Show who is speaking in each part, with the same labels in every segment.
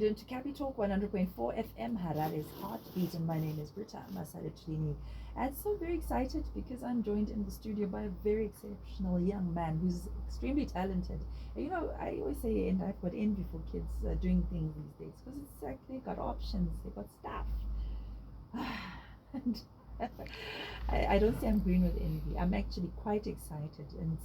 Speaker 1: To Capitalk 100.4 FM, Harare's Heartbeat, and my name is Brita Masalethuni. And so very excited because I'm joined in the studio by a very exceptional young man who's extremely talented. I always say, and I've got envy for kids doing things these days because it's like they've got options, they've got stuff. and I don't say I'm green with envy. I'm actually quite excited and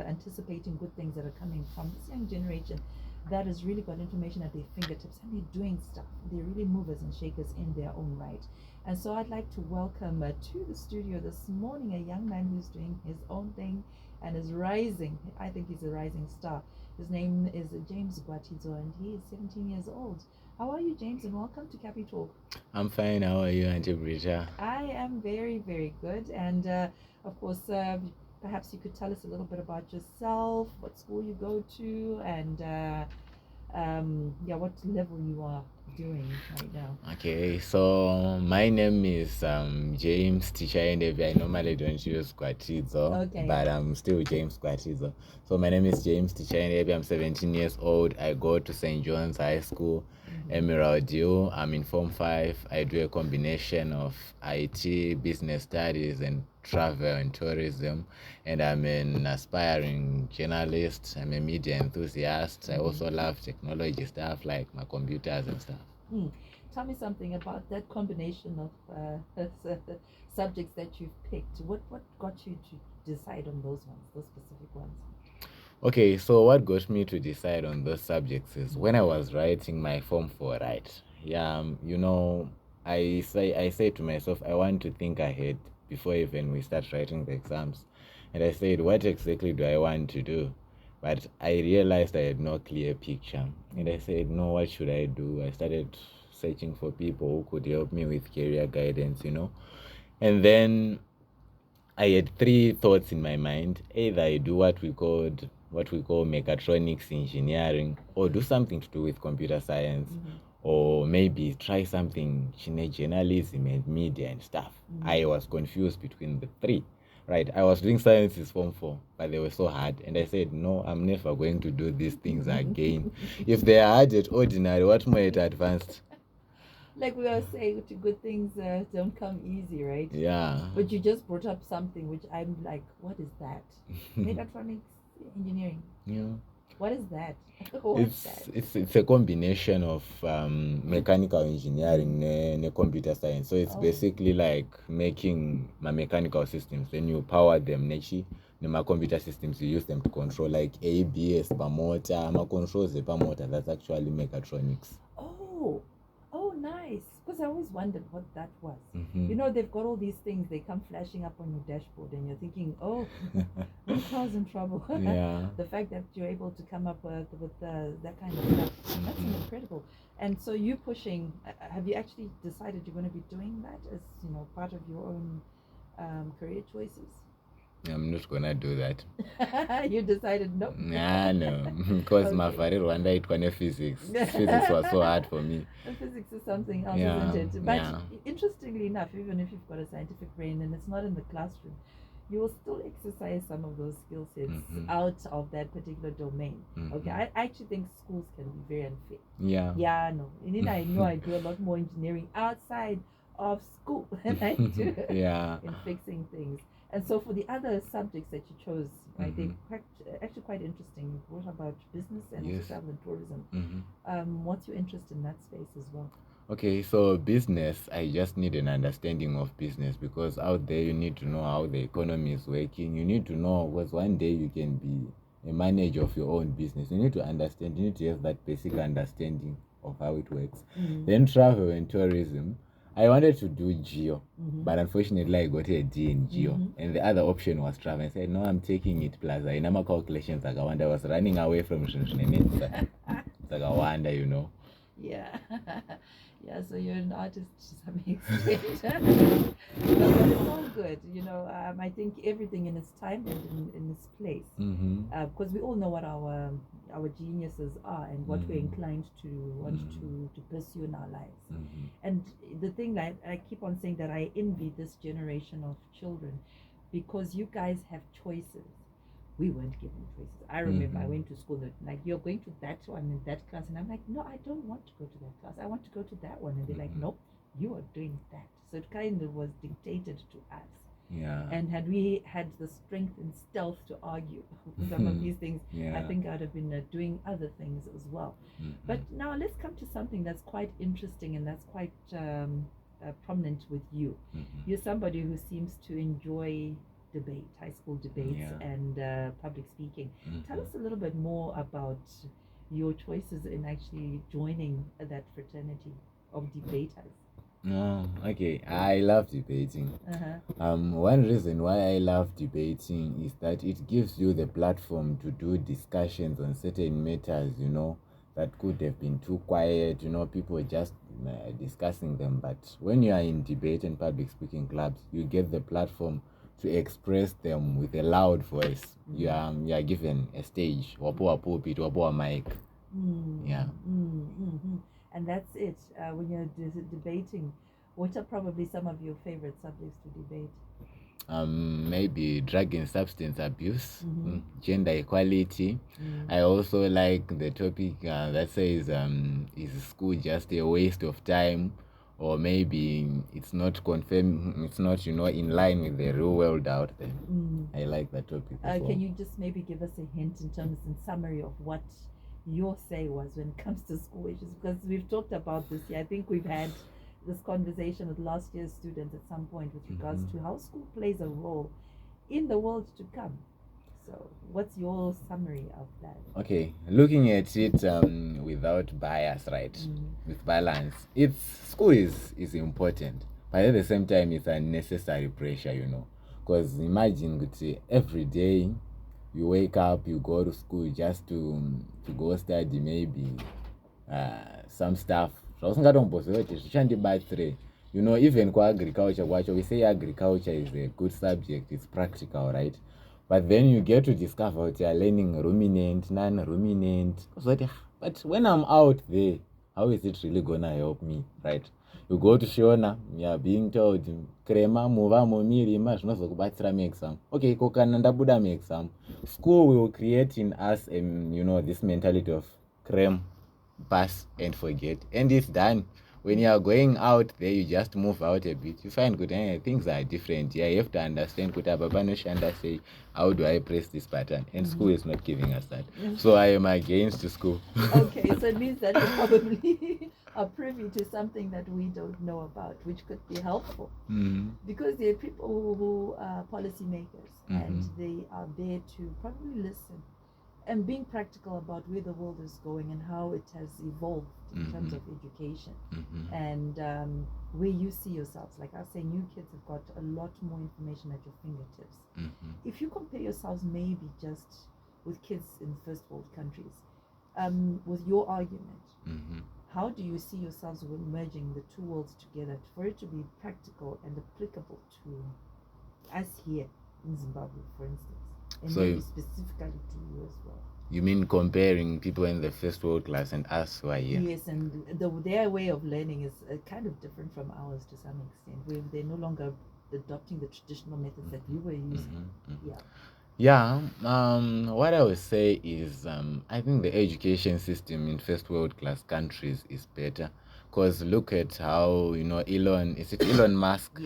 Speaker 1: anticipating good things that are coming from this young generation that has really got information at their fingertips and they're doing stuff. They're really movers and shakers in their own right. And so I'd like to welcome to the studio this morning a young man who's doing his own thing and is rising. I think he's a rising star. His name is James Gwatizo and he is 17 years old. How are you, James? And welcome to Capitalk.
Speaker 2: I'm fine. How are you, Auntie Brita?
Speaker 1: I am very, very good. And of course, perhaps you could tell us a little bit about yourself, what school you go to, and what level you are doing right now.
Speaker 2: Okay, so my name is James Tichaendepi. I normally don't use Gwatizo,
Speaker 1: Okay.
Speaker 2: but I'm still James Gwatizo. So my name is James Tichaendepi. I'm 17 years old. I go to St. John's High School, Emerald U. I'm in Form 5. I do a combination of IT, business studies, and travel and tourism. And I'm an aspiring journalist. I'm a media enthusiast. I also love technology stuff like my computers and stuff.
Speaker 1: Tell me something about that combination of subjects that you've picked. What got you to decide on those specific ones?
Speaker 2: Okay, so what got me to decide on those subjects is when I was writing my Form 4, right? I say to myself, I want to think ahead before even we start writing the exams. And I said, what exactly do I want to do? But I realized I had no clear picture. And I said, no, what should I do? I started searching for people who could help me with career guidance, And then I had three thoughts in my mind. Either I do what we call mechatronics engineering, or do something to do with computer science, or maybe try something in journalism and media and stuff. I was confused between the three. Right, I was doing sciences Form 4, but they were so hard, and I said, no, I'm never going to do these things again. If they are hard at ordinary, what more at advanced?
Speaker 1: Like we were saying, good things don't come easy, right?
Speaker 2: Yeah.
Speaker 1: But you just brought up something which I'm like, what is that? Mechatronics engineering.
Speaker 2: Yeah.
Speaker 1: What is that?
Speaker 2: It's a combination of mechanical engineering and computer science. So it's basically like making my mechanical systems. Then you power them. My computer systems, you use them to control like ABS per motor, my controls per motor. That's actually mechatronics.
Speaker 1: Oh, nice. Because I always wondered what that was. They've got all these things, they come flashing up on your dashboard, and you're thinking, oh, my car's in trouble.
Speaker 2: Yeah.
Speaker 1: The fact that you're able to come up with that kind of stuff, that's incredible. And so you pushing, have you actually decided you're going to be doing that as, part of your own career choices?
Speaker 2: I'm not gonna do that.
Speaker 1: You decided no.
Speaker 2: No, because my father Rwanda it was physics. Physics was so hard for me.
Speaker 1: Physics is something else, isn't it? But interestingly enough, even if you've got a scientific brain and it's not in the classroom, you will still exercise some of those skill sets out of that particular domain. Okay, I actually think schools can be very unfair. I know. I know I do a lot more engineering outside of school than I do in fixing things. And so for the other subjects that you chose, right, they're actually quite interesting. What about business and also travel and tourism? What's your interest in that space as well?
Speaker 2: Okay, so business, I just need an understanding of business because out there you need to know how the economy is working. You need to know because one day you can be a manager of your own business. You need to understand, you need to have that basic understanding of how it works. Then travel and tourism. I wanted to do geo, but unfortunately I got a D in geo, and the other option was travel. I said, no, I'm taking it plus. I know my calculations. I was running away from Zagawanda,
Speaker 1: Yeah. Yeah, so you're an artist to some extent. But it's all good. I think everything in its time and in its place. Because we all know what our geniuses are and what we're inclined to want to pursue in our lives. And the thing that I keep on saying that I envy this generation of children because you guys have choices we weren't given choices. I remember I went to school, like, you're going to that one in that class, and I'm like, no, I don't want to go to that class. I want to go to that one, and they're like, nope, you are doing that. So it kind of was dictated to us.
Speaker 2: Yeah.
Speaker 1: And had we had the strength and stealth to argue some of these things, I think I'd have been doing other things as well. But now let's come to something that's quite interesting and that's quite prominent with you. You're somebody who seems to enjoy debate, high school debates, and public speaking. Tell us a little bit more about your choices in actually joining that fraternity of debaters.
Speaker 2: Oh, okay. I love debating. One reason why I love debating is that it gives you the platform to do discussions on certain matters, that could have been too quiet, people just discussing them. But when you are in debate and public speaking clubs, you get the platform to express them with a loud voice. You are given a stage, wapo a pulpit, wapo a mic.
Speaker 1: And that's it. When you're debating, what are probably some of your favorite subjects to debate?
Speaker 2: Maybe drug and substance abuse, gender equality. I also like the topic that says, is school just a waste of time, or maybe it's not confirmed, it's not, in line with the real world out there. I like that topic as well.
Speaker 1: Can you just maybe give us a hint in summary of what your say was when it comes to school issues? Because we've talked about this here. I think we've had this conversation with last year's students at some point with regards to how school plays a role in the world to come. So what's your summary of that?
Speaker 2: Okay, looking at it without bias, right? With balance. School is important, but at the same time it's unnecessary pressure, because imagine every day you wake up, you go to school just to go study maybe some stuff. Even for agriculture, we say agriculture is a good subject, it's practical, right? But then you get to discover you're learning ruminant, non-ruminant. But when I'm out there, how is it really gonna help me, right? You go to Shona, you're being told, Krema, Muva, Momiri, Mashnozokubatsra me exam. Okay, Kokananda Buddha me exam. School will create in us, this mentality of creme, pass and forget. And it's done. When you are going out there, you just move out a bit. You find good, things are different. You have to understand, say, how do I press this button? And school is not giving us that. So I am against school.
Speaker 1: Okay, so it means that you probably are privy to something that we don't know about, which could be helpful. Because there are people who are policymakers and they are there to probably listen and being practical about where the world is going and how it has evolved in terms of education and where you see yourselves. Like I say, new kids have got a lot more information at your fingertips. If you compare yourselves maybe just with kids in first world countries, with your argument, how do you see yourselves merging the two worlds together for it to be practical and applicable to us here in Zimbabwe, for instance? And so maybe specifically to you as well.
Speaker 2: You mean comparing people in the first world class and us who are here?
Speaker 1: Yes, and their way of learning is kind of different from ours to some extent, where they're no longer adopting the traditional methods that we were using.
Speaker 2: What I would say is I think the education system in first world class countries is better. Because look at how, Elon Musk,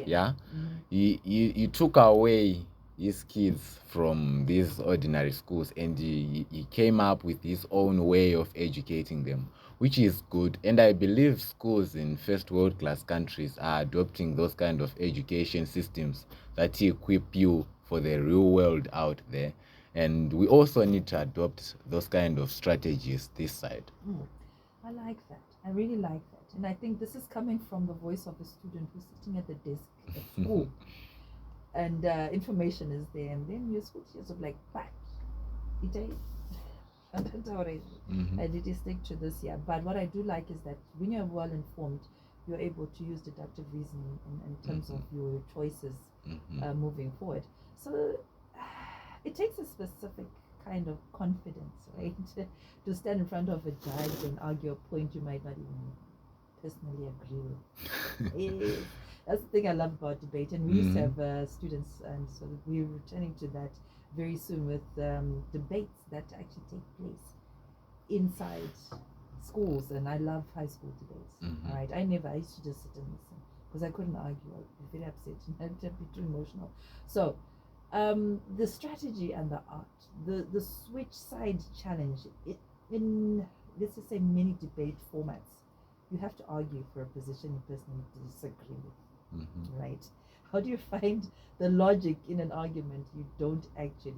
Speaker 2: he took away his kids from these ordinary schools and he came up with his own way of educating them, which is good. And I believe schools in first world class countries are adopting those kind of education systems that equip you for the real world out there. And we also need to adopt those kind of strategies this side.
Speaker 1: I like that. I really like that. And I think this is coming from the voice of a student who's sitting at the desk at school. And information is there, and then your school teachers are like, "But I did stick to this here." But what I do like is that when you're well informed, you're able to use deductive reasoning in terms of your choices moving forward. So it takes a specific kind of confidence, right, to stand in front of a judge and argue a point you might not even personally agree with. That's the thing I love about debate, and we used to have students, and so we're returning to that very soon with debates that actually take place inside schools, and I love high school debates. All right, I used to just sit and listen because I couldn't argue. I'd be very upset and I'd be too emotional. So the strategy and the art, the switch side challenge, in let's just say many debate formats, you have to argue for a position you personally disagree with, right? How do you find the logic in an argument you don't actually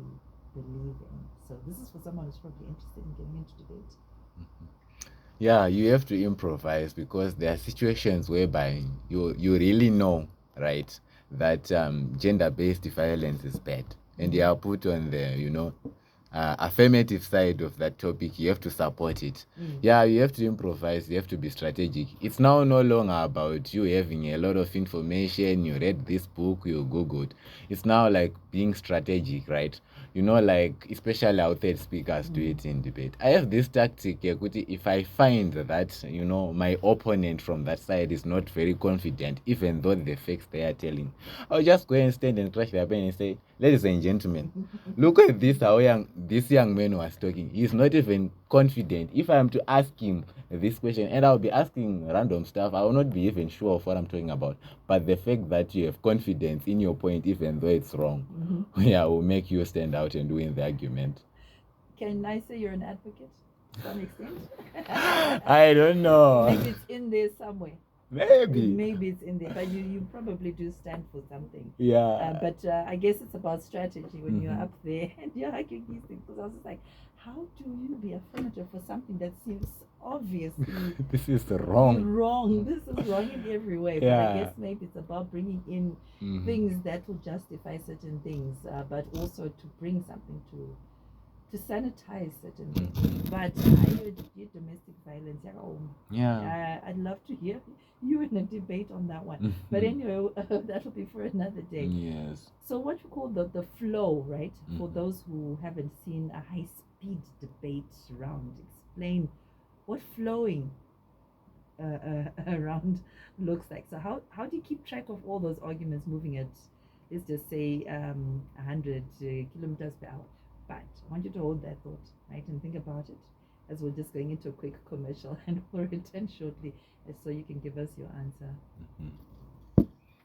Speaker 1: believe in? So this is for someone who's probably interested in getting into debate.
Speaker 2: Yeah, you have to improvise, because there are situations whereby you really know, right, that gender-based violence is bad, and you are put on the affirmative side of that topic. You have to support it. Yeah, you have to improvise, you have to be strategic. It's now no longer about you having a lot of information, you read this book, you googled. It's now like being strategic, right? Like especially outside speakers do it in debate. I have this tactic, if I find that my opponent from that side is not very confident, even though the facts they are telling, I'll just go and stand and crash their pen and say, ladies and gentlemen, look at this, how this young man was talking. He's not even confident. If I am to ask him this question, and I'll be asking random stuff, I will not be even sure of what I'm talking about. But the fact that you have confidence in your point, even though it's wrong, will make you stand out and win the argument.
Speaker 1: Can I say you're an advocate to some extent?
Speaker 2: I don't know.
Speaker 1: Maybe it's in there somewhere. Maybe it's in there, but you probably do stand for something.
Speaker 2: Yeah.
Speaker 1: But I guess it's about strategy when you're up there and you're arguing these things. Because I was just like, how do you be affirmative for something that seems obviously
Speaker 2: this is wrong?
Speaker 1: This is wrong in every way. But I guess maybe it's about bringing in things that will justify certain things, but also to bring something to sanitize certain things. But I heard domestic violence. I'd love to hear you in a debate on that one. But anyway, that'll be for another day.
Speaker 2: Yes.
Speaker 1: So what you call the flow, right? For those who haven't seen a high-speed debate round, explain what flowing around looks like. So how do you keep track of all those arguments moving at, let's just say, 100 kilometers per hour? But I want you to hold that thought, right, and think about it as we're just going into a quick commercial, and we'll return shortly so you can give us your answer.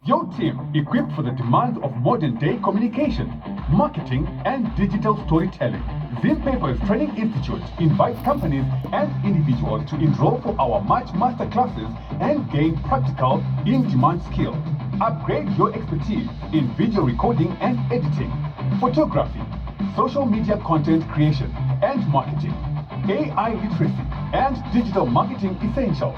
Speaker 3: Your team, equipped for the demands of modern-day communication, marketing, and digital storytelling. Zim Papers Training Institute invites companies and individuals to enroll for our March masterclasses and gain practical, in-demand skills. Upgrade your expertise in video recording and editing, photography, social media content creation and marketing, AI literacy, and digital marketing essentials.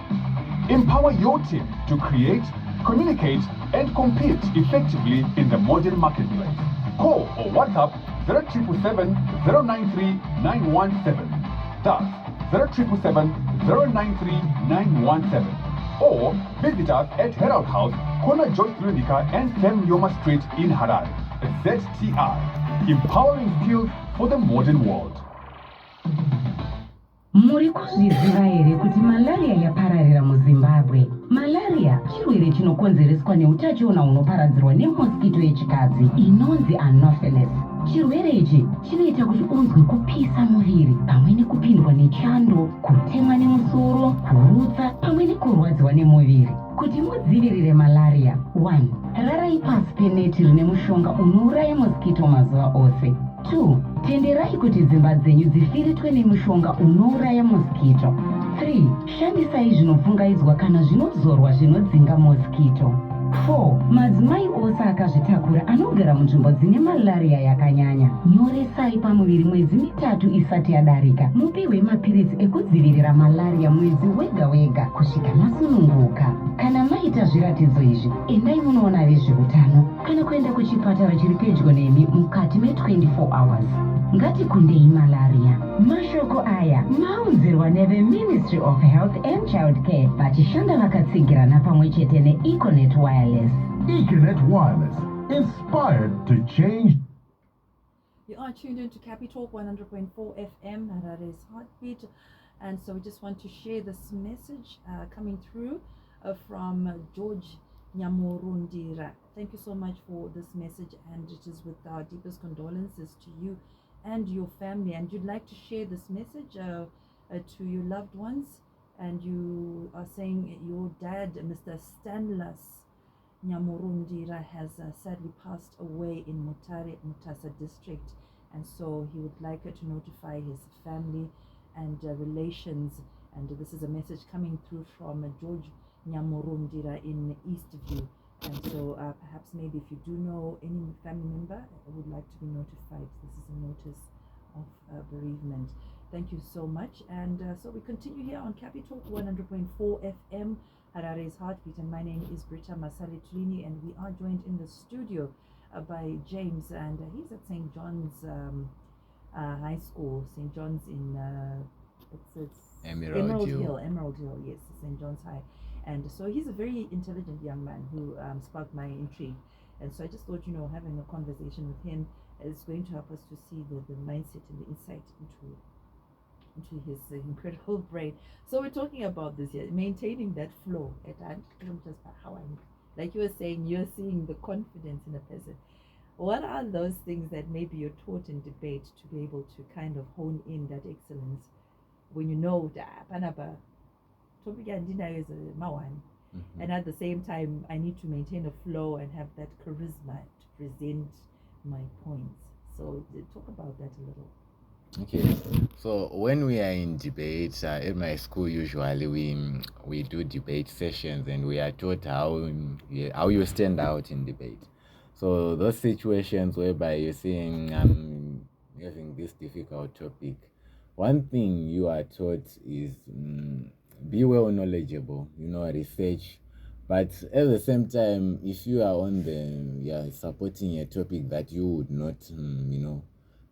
Speaker 3: Empower your team to create, communicate, and compete effectively in the modern marketplace. Call or WhatsApp 0777 093 917. That's 0777 093 917. Or visit us at Herald House, Corner Joyce Lunica and Sam Yoma Street in Harare. ZTI, empowering skills for the modern world.
Speaker 4: Muri kuzviziva here kuti malaria yapararira muZimbabwe? Malaria chirwere chinokonzereswa neutachiona unoparadzirwa nemosquito yechikadzi inonzi Anopheles. Chirwere ichi chinoita kuti unzwe kupisa muviri, pamwe nekupindwa nechando, kutemwa nemusoro, kurutsa, pamwe nekurwadziwa nemuviri. Kuti mudzivirire malaria, 1. Rarai pasi peneti rine mushonga unouraya mosquito mazuva ose. 2. Tenderai kuti dzimba dzenyu dzifiritwe nemushonga unouraya mosquito. 3. Shandisai zvinopfungaidzwa kana zvinozorwa zvinodzinga mosquito. 4. Madzimai ose akazvitakura anogara munzvimbo dzine malaria yakanyanya, nyoresai pamuviri mwedzi 3 isati yadarika. Mupiwe mapiritsi ekudzivirira malaria mwedzi wega wega kusvika masununguka. Kana maita zviratidzo izvi, endai munoona vezveutano kana kuenda kuchipatara chiri pedyo nemi mukati me24 hours. Ngatikundei malaria. Mashoko aya maunzirwa neveMinistry of Health and Child Care vachishanda vakatsigirana pamwe chete neEconet Wireless.
Speaker 3: Econet Wireless, inspired to change.
Speaker 1: You are tuned into Capitalk 100.4 FM, Harare's Heartbeat. And so we just want to share this message coming through from George Nyamurundira. Thank you so much for this message, and it is with our deepest condolences to you and your family. And you'd like to share this message to your loved ones, and you are saying your dad, Mr. Stanlas Nyamurundira, has sadly passed away in Mutasa district, and so he would like to notify his family and relations. And this is a message coming through from George Nyamurundira in Eastview. And so perhaps maybe if you do know any family member who would like to be notified, this is a notice of bereavement. Thank you so much. And so we continue here on Capitalk 100.4 FM, Harare's Heartbeat. And my name is Brita Masalethuni, and we are joined in the studio by James, and he's at St. John's High School, St. John's in it's Emerald Hill, yes, St. John's High. And so he's a very intelligent young man who sparked my intrigue. And so I just thought, having a conversation with him is going to help us to see the mindset and the insight into his incredible brain. So we're talking about this here, maintaining that flow. Like you were saying, you're seeing the confidence in a person. What are those things that maybe you're taught in debate to be able to kind of hone in that excellence when you know that and at the same time I need to maintain a flow and have that charisma to present my points? So talk about that a little.
Speaker 2: Okay, so when we are in debate at my school, usually we do debate sessions, and we are taught how you stand out in debate. So those situations whereby you're saying having this difficult topic, one thing you are taught is be well knowledgeable, research. But at the same time, if you are supporting a topic that you would not,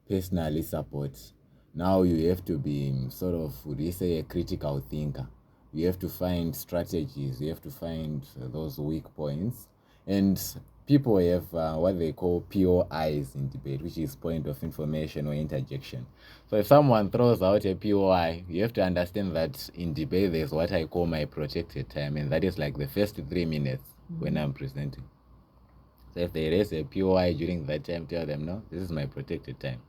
Speaker 2: personally support, now you have to be sort of, would you say, a critical thinker. You have to find strategies. You have to find those weak points. And people have what they call POIs in debate, which is point of information or interjection. So if someone throws out a POI, you have to understand that in debate there's what I call my protected time, and that is like the first 3 minutes when I'm presenting. So if they raise a POI during that time, tell them, no, this is my protected time.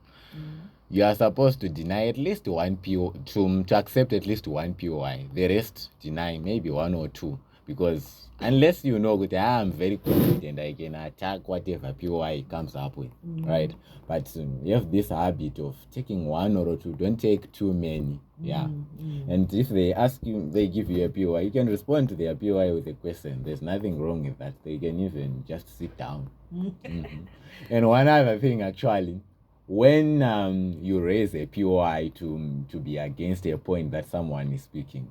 Speaker 2: You are supposed to deny at least one POI, to accept at least one POI. The rest deny maybe one or two, because unless you know that I'm very confident I can attack whatever POI comes up with, right? But you have this habit of taking one or two. Don't take too many. And if they ask you, they give you a POI, you can respond to their POI with a question. There's nothing wrong with that. They can even just sit down. And one other thing, actually, when you raise a POI to be against a point that someone is speaking,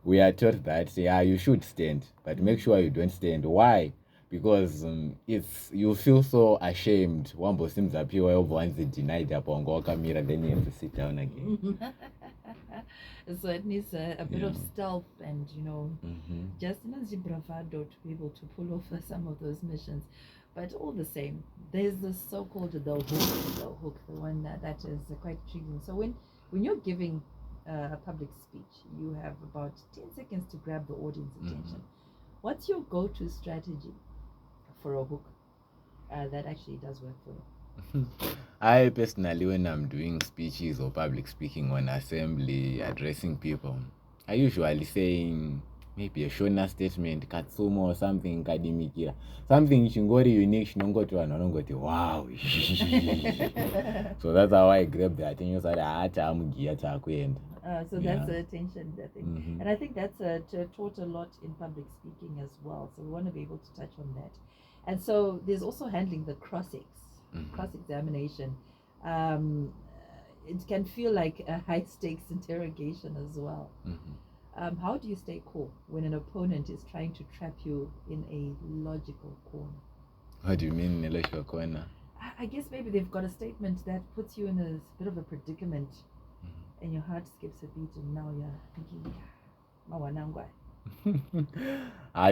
Speaker 2: we are taught that you should stand, but make sure you don't stand. Why? Because you feel so ashamed. One seems a POI once they denied upon camera, then you have to sit down again.
Speaker 1: So it needs a bit of stealth and just bravado to be able to pull off some of those missions. But all the same, there's the so-called the hook, the one that is quite intriguing. So when you're giving a public speech, you have about 10 seconds to grab the audience attention. What's your go-to strategy for a hook that actually does work for you?
Speaker 2: I personally, when I'm doing speeches or public speaking on assembly, addressing people, I usually saying maybe a shona statement, katsumo or something, kadimikira, something chingori unique, shinongoti wanongoti wow. So that's how I grab the attention.
Speaker 1: So that's the attention, I think. And I think that's taught a lot in public speaking as well. So we want to be able to touch on that. And so there's also handling the cross-examination. It can feel like a high-stakes interrogation as well. How do you stay cool when an opponent is trying to trap you in a logical corner?
Speaker 2: What do you mean in a logical corner?
Speaker 1: I guess maybe they've got a statement that puts you in a bit of a predicament, and your heart skips a beat, and now you're thinking,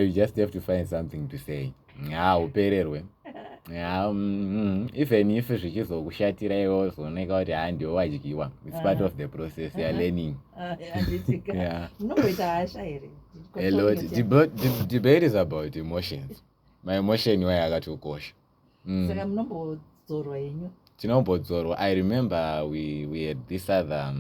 Speaker 2: you just have to find something to say. Yeah, even if zvichizokushatira iwe uzooneka kuti ndiwe wadyiwa, it's part of the process. You're learning. Yeah.
Speaker 1: Munomboita hasha here?
Speaker 2: A lot. Debate is about emotions. My emotion iwayo yakatokosha.
Speaker 1: Saka munombodzorwa henyu?
Speaker 2: Tinombodzorwa. I remember we had this other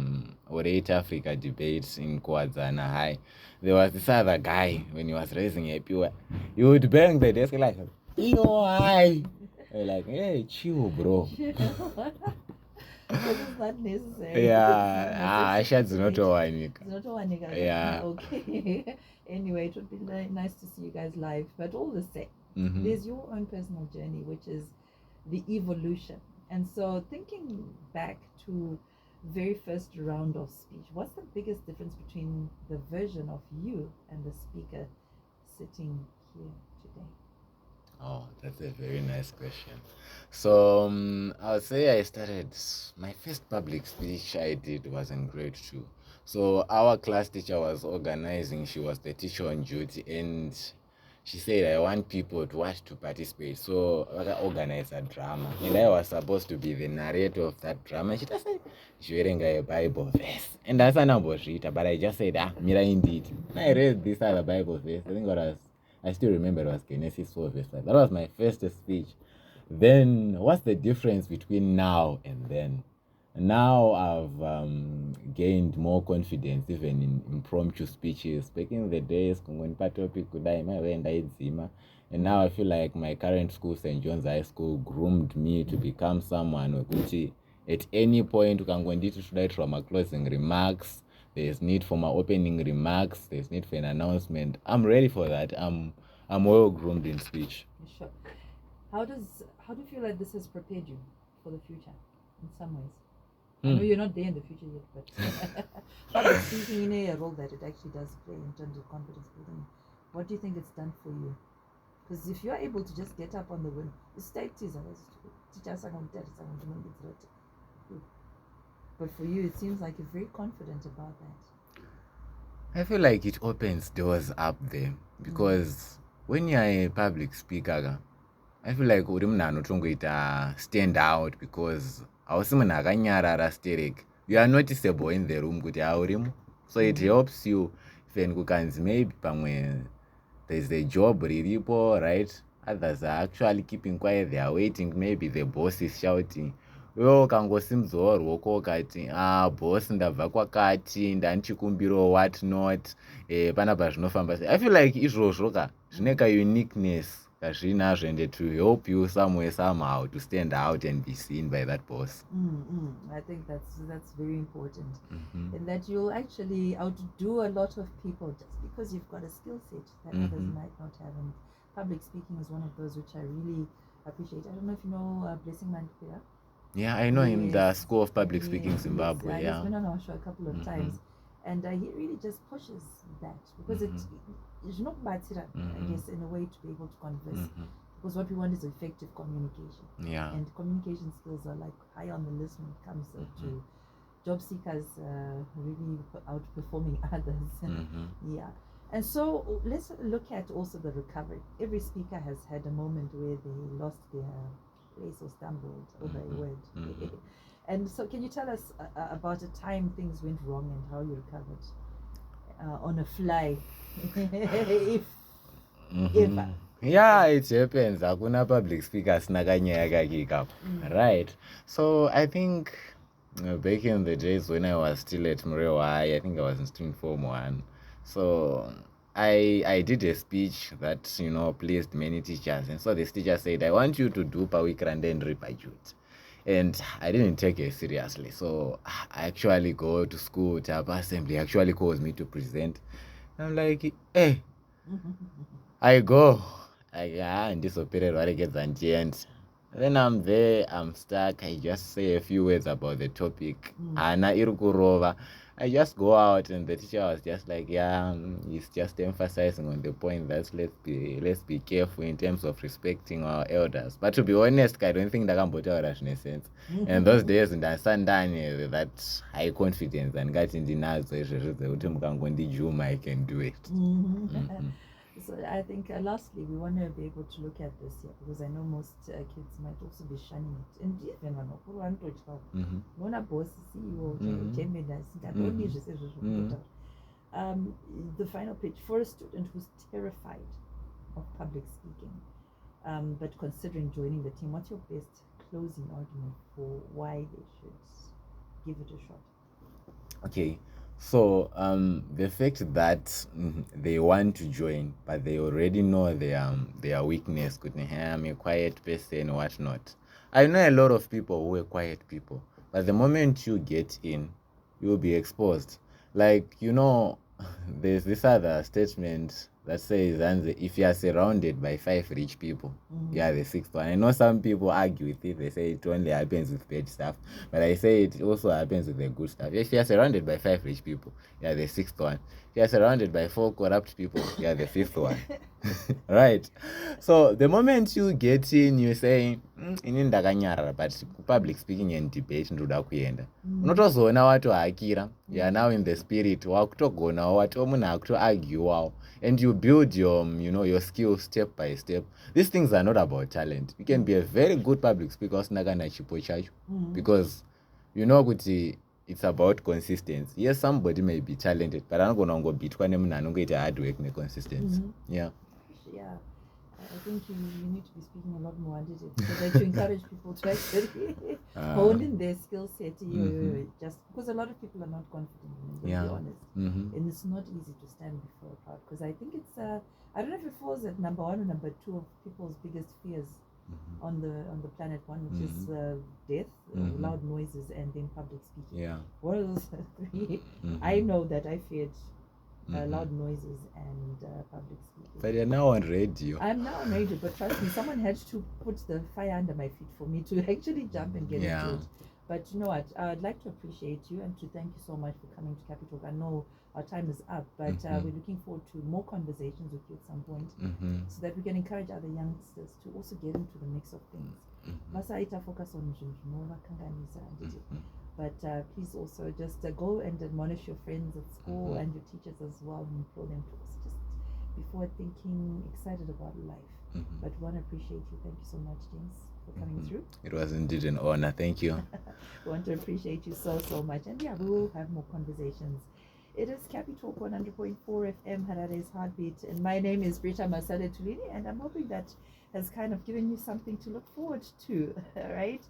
Speaker 2: Orate Africa debate in Kwadzana High. There was this other guy, when he was raising a pure, he would bang the desk like, hi. Like, hey, chill, bro.
Speaker 1: It's not necessary.
Speaker 2: Yeah, I should not one.
Speaker 1: Yeah. Okay. Anyway, it would be nice to see you guys live. But all the same, there's your own personal journey, which is the evolution. And so thinking back to very first round of speech, what's the biggest difference between the version of you and the speaker sitting here today?
Speaker 2: Oh, that's a very nice question. So I would say I started, my first public speech I did was in grade 2. So our class teacher was organizing, she was the teacher on duty, and she said, I want people to participate. So I organized a drama, and I was supposed to be the narrator of that drama. She just said, she reading a Bible verse. And that's a number reader, but I just said, Mira indeed. And I read this other Bible verse. I think I still remember it was Genesis 4 verse 5. That was my first speech. Then what's the difference between now and then? Now I've gained more confidence even in impromptu speeches. Back in the days, and now I feel like my current school, St. John's High School, groomed me to become someone who at any point you can go into for my closing remarks. There's need for my opening remarks. There's need for an announcement. I'm ready for that. I'm well groomed in speech.
Speaker 1: Sure. How do you feel like this has prepared you for the future in some ways? I know you're not there in the future yet, but public speaking in a role that it actually does play in terms of confidence building. What do you think it's done for you? Because if you're able to just get up on the win, but for you, it seems like you're very confident about that.
Speaker 2: I feel like it opens doors up there because when you're a public speaker, I feel like stand out because you are noticeable in the room. So it helps you if maybe there's a job right? Others are actually keeping quiet, they are waiting, maybe the boss is shouting. Ukangosimdzorwa kati boss ndabva kwakati ndanchikumbiro what not panapa zvinofamba sei. I feel like izvozvo zvine uniqueness kazvinazvo and to help you somewhere somehow to stand out and be seen by that boss.
Speaker 1: I think that's very important, and that you'll actually outdo a lot of people just because you've got a skill set that others might not have. And public speaking is one of those which I really appreciate. I don't know if you know Blessing Mandela.
Speaker 2: Yeah, I know him, the School of Public Speaking Zimbabwe.
Speaker 1: He's been on our show a couple of times, and he really just pushes that because it's not bad, I guess, in a way to be able to converse. Because what we want is effective communication.
Speaker 2: Yeah.
Speaker 1: And communication skills are like high on the list when it comes to job seekers really outperforming others. Yeah. And so let's look at also the recovery. Every speaker has had a moment where they lost their place or stumbled over a word. And so can you tell us about a time things went wrong and how you recovered on a fly? If ever.
Speaker 2: Yeah, it happens. Hakuna public speakers right? So I think back in the days when I was still at Mureo High, I think I was in student Form 1. So I did a speech that, pleased many teachers. And so this teacher said, I want you to do Pawikrande and Ripajut. And I didn't take it seriously. So I actually go to school, Tapa Assembly actually calls me to present. I'm like, hey, I go. And this period where I get the end. Then I'm there, I'm stuck. I just say a few words about the topic. Ana Irukurova. I just go out and the teacher was just like, he's just emphasizing on the point that let's be careful in terms of respecting our elders. But to be honest, I don't think that can put out in a sense. And those days in the Sunday, that high confidence and got in the nazo, I can do it.
Speaker 1: So I think lastly, we want to be able to look at this here because I know most kids might also be shunning it. And even when boss CEO, chairman, the final pitch for a student who's terrified of public speaking, but considering joining the team, what's your best closing argument for why they should give it a shot?
Speaker 2: Okay, so the fact that they want to join, but they already know their weakness, I'm a quiet person, whatnot. I know a lot of people who are quiet people, but the moment you get in, you'll be exposed. Like, there's this other statement that says, and if you are surrounded by 5 rich people, you are the 6th one. I know some people argue with it. They say it only happens with bad stuff, but I say it also happens with the good stuff. If you are surrounded by 5 rich people, you are the 6th one. If you are surrounded by 4 corrupt people, you are the 5th one. Right? So the moment you get in, you say, but public speaking and debate ndoda kuenda. Unotozoona watohakira. You are now in the spirit. Wakutogona munhu akutoargue, and you build your skills step by step. These things are not about talent. You can be a very good public speaker because it's about consistency. Yes, somebody may be talented, but I'm going to go beat one and get hard work and consistency.
Speaker 1: Yeah. I think you need to be speaking a lot more to encourage people to actually hone in their skill set. Just because a lot of people are not confident, to be honest, and it's not easy to stand before a crowd. Because I think it's I don't know if it falls at number 1 or number 2 of people's biggest fears on the planet. One, which is death, loud noises, and then public speaking.
Speaker 2: Yeah.
Speaker 1: What are those 3? I know that I feared loud noises and public speaking.
Speaker 2: But you're now on radio.
Speaker 1: I'm now on radio, but trust me, someone had to put the fire under my feet for me to actually jump and get into it. But you know what? I'd like to appreciate you and to thank you so much for coming to Capitalk. I know our time is up, but we're looking forward to more conversations with you at some point so that we can encourage other youngsters to also get into the mix of things. Focus on but please also just go and admonish your friends at school and your teachers as well, and implore them to also just before thinking excited about life. But we want to appreciate you. Thank you so much, James, for coming through.
Speaker 2: It was indeed an honor. Thank you.
Speaker 1: We want to appreciate you so much, and we will have more conversations. It is Capitalk 100.4 FM, Harare's Heartbeat, and my name is Brita Masalethuni, and I'm hoping that has kind of given you something to look forward to. All right.